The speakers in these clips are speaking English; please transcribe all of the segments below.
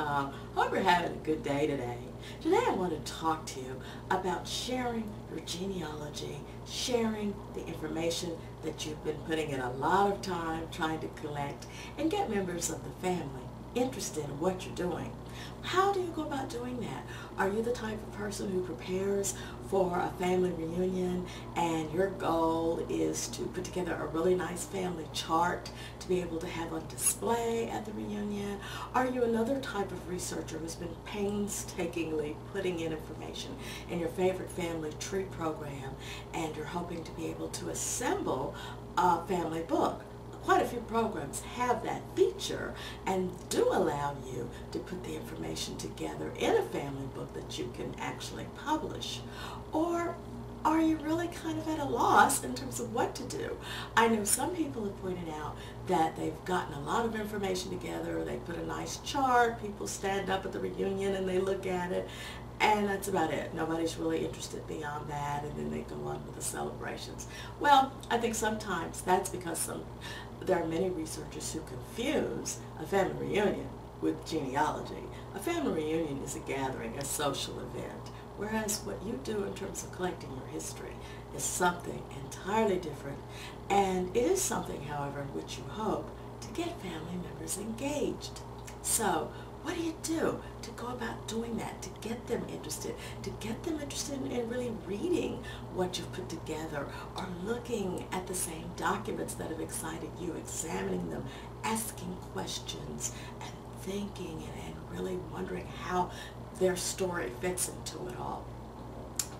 Hope you're having a good day today. Today I want to talk to you about sharing your genealogy, sharing the information that you've been putting in a lot of time trying to collect, and get members of the family interested in what you're doing. How do you go about doing that? Are you the type of person who prepares for a family reunion and your goal is to put together a really nice family chart to be able to have on display at the reunion? Are you another type of researcher who's been painstakingly putting in information in your favorite family tree program and you're hoping to be able to assemble a family book? Quite a few programs have that feature and do allow you to put the information together in a family book that you can actually publish. Or are you really kind of at a loss in terms of what to do? I know some people have pointed out that they've gotten a lot of information together, they put a nice chart, people stand up at the reunion and they look at it, and that's about it. Nobody's really interested beyond that, and then they go on with the celebrations. Well, I think sometimes that's because there are many researchers who confuse a family reunion with genealogy. A family reunion is a gathering, a social event, whereas what you do in terms of collecting your history is something entirely different, and it is something, however, in which you hope to get family members engaged. So, what do you do to go about doing that, to get them interested in really reading what you've put together or looking at the same documents that have excited you, examining them, asking questions and thinking and really wondering how their story fits into it all?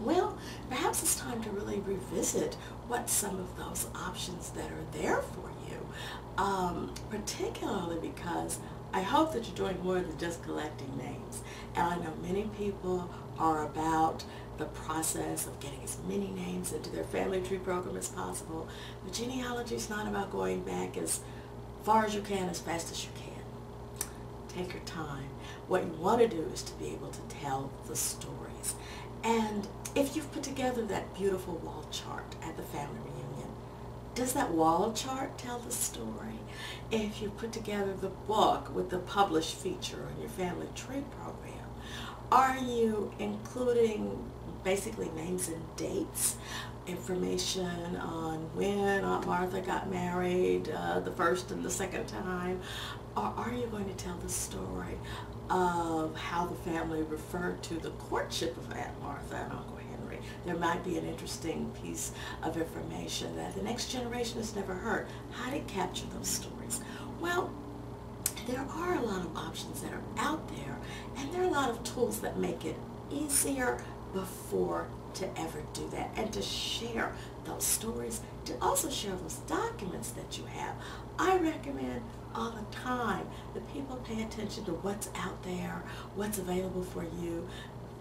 Well, perhaps it's time to really revisit what some of those options that are there for you, particularly because I hope that you're doing more than just collecting names. And I know many people are about the process of getting as many names into their family tree program as possible. But genealogy is not about going back as far as you can, as fast as you can. Take your time. What you want to do is to be able to tell the stories. And if you've put together that beautiful wall chart at the family reunion, does that wall chart tell the story? If you put together the book with the published feature on your family tree program, are you including basically names and dates, information on when Aunt Martha got married the first and the second time? Or are you going to tell the story of how the family referred to the courtship of Aunt Martha and Uncle Henry? There might be an interesting piece of information that the next generation has never heard. How to capture those stories? Well, there are a lot of options that are out there, and there are a lot of tools that make it easier before to ever do that, and to share those stories, to also share those documents that you have. I recommend all the time that people pay attention to what's out there, what's available for you.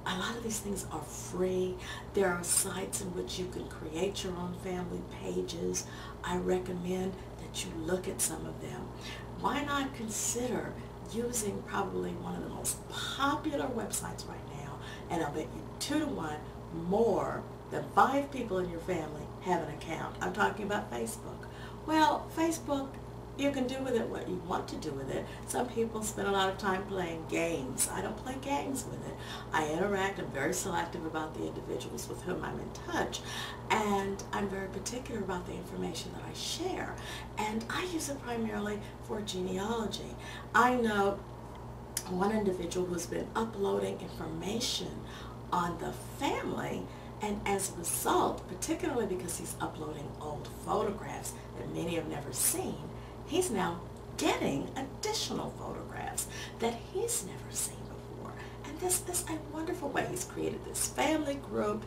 A lot of these things are free. There are sites in which you can create your own family pages. I recommend that you look at some of them. Why not consider using probably one of the most popular websites right now, and I'll bet you 2 to 1 more than 5 people in your family have an account. I'm talking about Facebook. Well, Facebook, you can do with it what you want to do with it. Some people spend a lot of time playing games. I don't play games with it. I interact. I'm very selective about the individuals with whom I'm in touch. And I'm very particular about the information that I share. And I use it primarily for genealogy. I know one individual who's been uploading information on the family, and as a result, particularly because he's uploading old photographs that many have never seen, he's now getting additional photographs that he's never seen before. And this is a wonderful way. He's created this family group,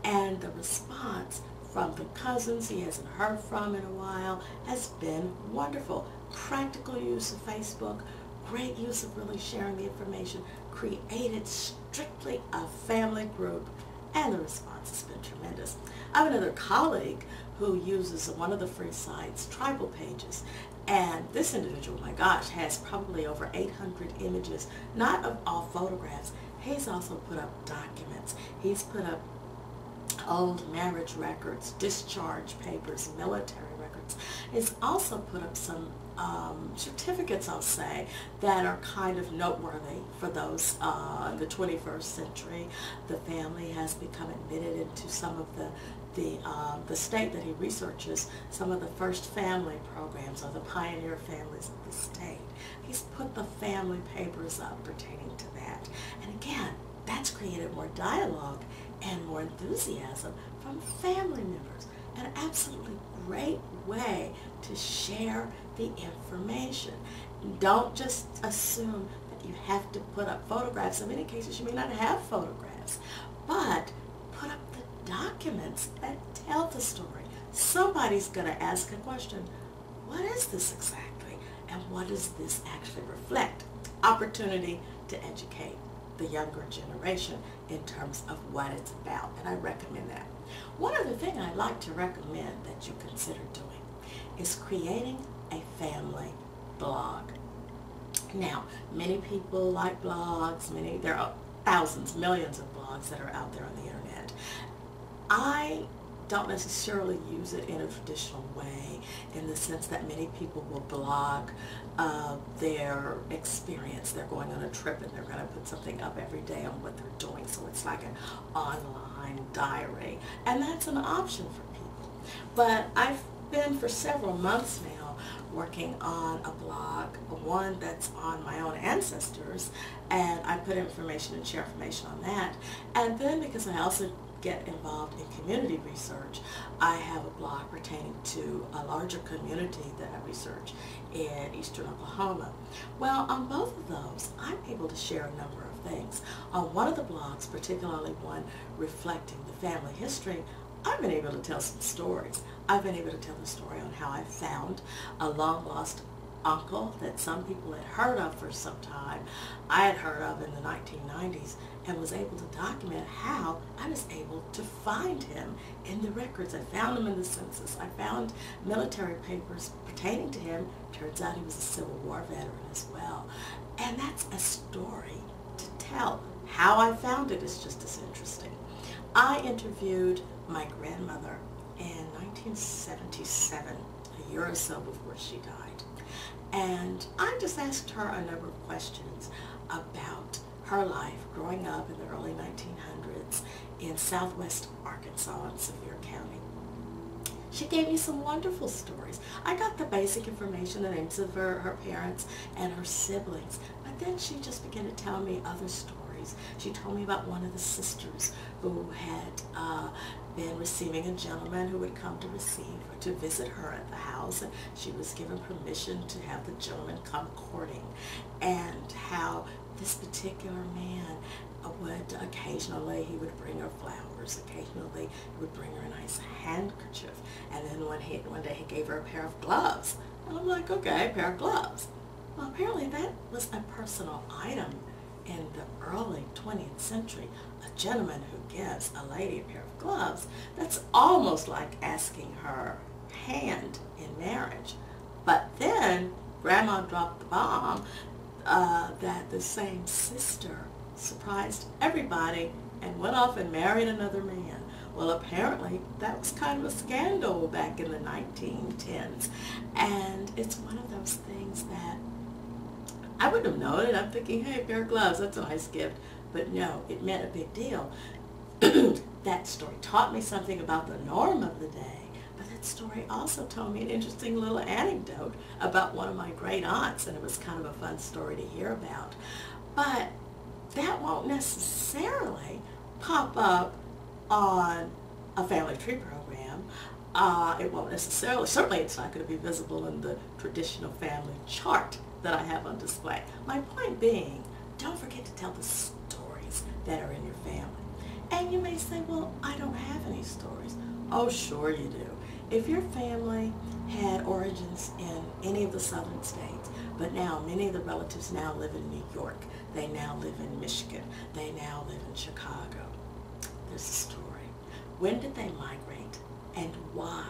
and the response from the cousins he hasn't heard from in a while has been wonderful. Practical use of Facebook, great use of really sharing the information, created strictly a family group, and the response has been tremendous. I have another colleague who uses one of the free sites, Tribal Pages, and this individual, my gosh, has probably over 800 images, not of all photographs. He's also put up documents. He's put up old marriage records, discharge papers, military records. He's also put up some certificates, I'll say, that are kind of noteworthy for those in the 21st century. The family has become admitted into some of the state that he researches, some of the first family programs or the pioneer families of the state. He's put the family papers up pertaining to that. And again, that's created more dialogue and more enthusiasm from family members. An absolutely great way to share the information. Don't just assume that you have to put up photographs. In many cases, you may not have photographs, but put up the documents that tell the story. Somebody's going to ask a question. What is this exactly? And what does this actually reflect? Opportunity to educate the younger generation in terms of what it's about, and I recommend that. One other thing I'd like to recommend that you consider doing is creating a family blog. Now, many people like blogs. There are thousands, millions of blogs that are out there on the internet. I don't necessarily use it in a traditional way, in the sense that many people will blog their experience. They're going on a trip and they're going to put something up every day on what they're doing, so it's like an online diary, and that's an option for people. But I've been for several months now working on a blog, one that's on my own ancestors, and I put information and share information on that. And then, because I also get involved in community research, I have a blog pertaining to a larger community that I research in eastern Oklahoma. Well, on both of those, I'm able to share a number of things. On one of the blogs, particularly one reflecting the family history, I've been able to tell some stories. I've been able to tell the story on how I found a long-lost uncle that some people had heard of for some time. I had heard of in the 1990s, and was able to document how I was able to find him in the records. I found him in the census. I found military papers pertaining to him. Turns out he was a Civil War veteran as well. And that's a story to tell. How I found it is just as interesting. I interviewed my grandmother in 1977, a year or so before she died. And I just asked her a number of questions about her life growing up in the early 1900s in southwest Arkansas in Sevier County. She gave me some wonderful stories. I got the basic information, the names of her parents and her siblings, but then she just began to tell me other stories. She told me about one of the sisters who had been receiving a gentleman who would come to visit her at the house, and she was given permission to have the gentleman come courting, and how this particular man would occasionally, he would bring her flowers, occasionally he would bring her a nice handkerchief, and then one day he gave her a pair of gloves. And I'm like, okay, a pair of gloves. Well, apparently that was a personal item in the early 20th century. A gentleman who gives a lady a pair of gloves, that's almost like asking her hand in marriage. But then Grandma dropped the bomb that the same sister surprised everybody and went off and married another man. Well, apparently that was kind of a scandal back in the 1910s, and it's one of those things that I wouldn't have known it. I'm thinking, hey, a pair of gloves, that's a nice gift. But no, it meant a big deal. That story taught me something about the norm of the day, but that story also told me an interesting little anecdote about one of my great aunts, and it was kind of a fun story to hear about. But that won't necessarily pop up on a family tree program. It won't necessarily, certainly it's not going to be visible in the traditional family chart that I have on display. My point being, don't forget to tell the stories that are in your family. And you may say, well, I don't have any stories. Oh, sure you do. If your family had origins in any of the southern states, but now many of the relatives now live in New York, they now live in Michigan, they now live in Chicago, there's a story. When did they migrate and why?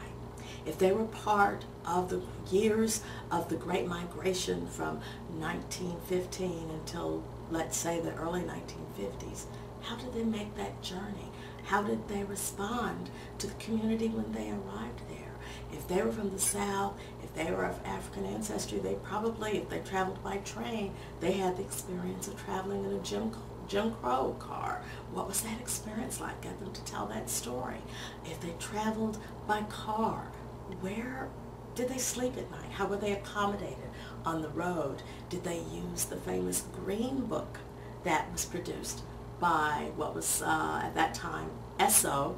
If they were part of the years of the Great Migration from 1915 until, let's say, the early 1950s, how did they make that journey? How did they respond to the community when they arrived there? If they were from the South, if they were of African ancestry, they probably, if they traveled by train, they had the experience of traveling in a Jim Crow car. What was that experience like? Get them to tell that story. If they traveled by car, where did they sleep at night? How were they accommodated on the road? Did they use the famous Green Book that was produced by what was at that time Esso?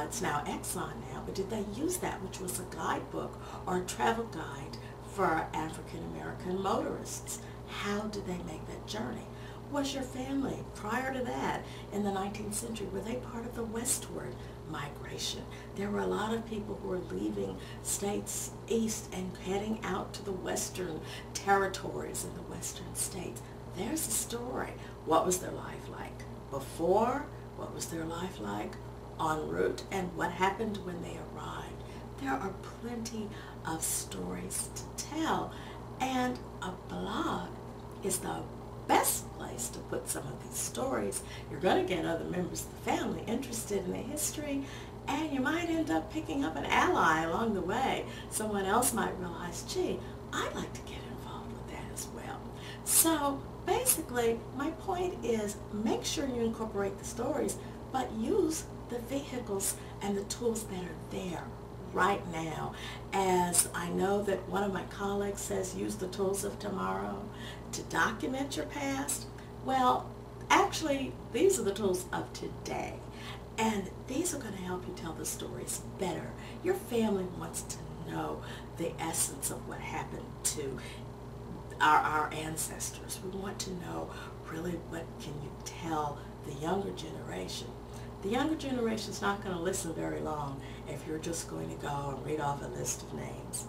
It's now Exxon now, but did they use that, which was a guidebook or a travel guide for African American motorists? How did they make that journey? Was your family, prior to that, in the 19th century, were they part of the westward migration? There were a lot of people who were leaving states east and heading out to the western territories in the western states. There's a story. What was their life like before? What was their life like en route? And what happened when they arrived? There are plenty of stories to tell, and a blog is the best place to put some of these stories. You're going to get other members of the family interested in the history, and you might end up picking up an ally along the way. Someone else might realize, gee, I'd like to get involved with that as well. So basically, my point is, make sure you incorporate the stories, but use the vehicles and the tools that are there right now. As I know that one of my colleagues says, use the tools of tomorrow to document your past. Well, actually, these are the tools of today. And these are going to help you tell the stories better. Your family wants to know the essence of what happened to our ancestors. We want to know really what can you tell the younger generation. The younger generation is not going to listen very long if you're just going to go and read off a list of names.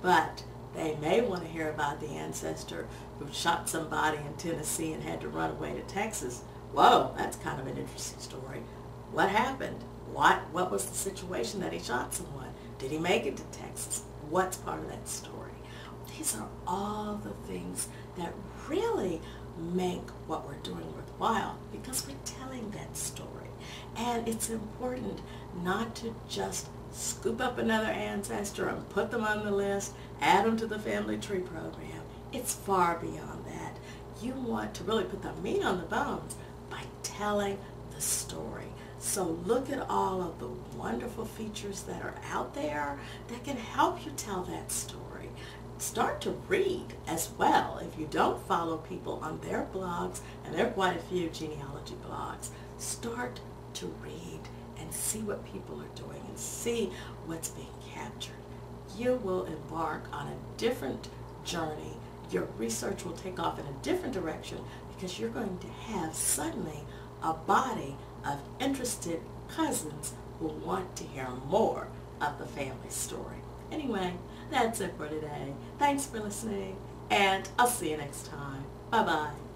But they may want to hear about the ancestor who shot somebody in Tennessee and had to run away to Texas. Whoa, that's kind of an interesting story. What happened? What was the situation that he shot someone? Did he make it to Texas? What's part of that story? These are all the things that really make what we're doing worthwhile, because we're telling that story. And it's important not to just scoop up another ancestor and put them on the list, add them to the family tree program. It's far beyond that. You want to really put the meat on the bones by telling the story. So look at all of the wonderful features that are out there that can help you tell that story. Start to read as well. If you don't follow people on their blogs, and there are quite a few genealogy blogs, start to read and see what people are doing and see what's being captured. You will embark on a different journey. Your research will take off in a different direction, because you're going to have suddenly a body of interested cousins who want to hear more of the family story. Anyway, that's it for today. Thanks for listening, and I'll see you next time. Bye-bye.